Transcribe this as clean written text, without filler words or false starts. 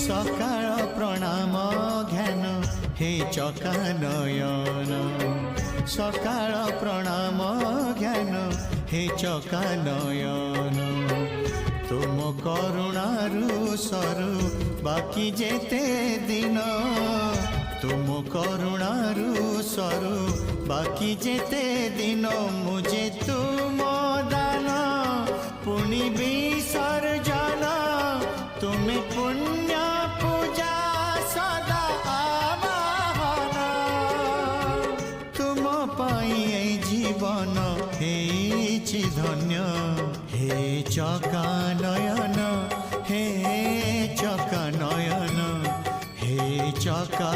सकाळ प्रणाम ध्यान हे चकानयन सकाळ प्रणाम ध्यान हे चकानयन तुम करुणारु सरु बाकी जेते दिन तुम करुणारु सरु बाकी जेते दिन मुझे तुम दान पुनि विसर्जन तुम्हें पुण्य पूजा सदा आवाहन तुम पाई जीवन हेछि धन्य हे चकानयन हे चकानयन हे चका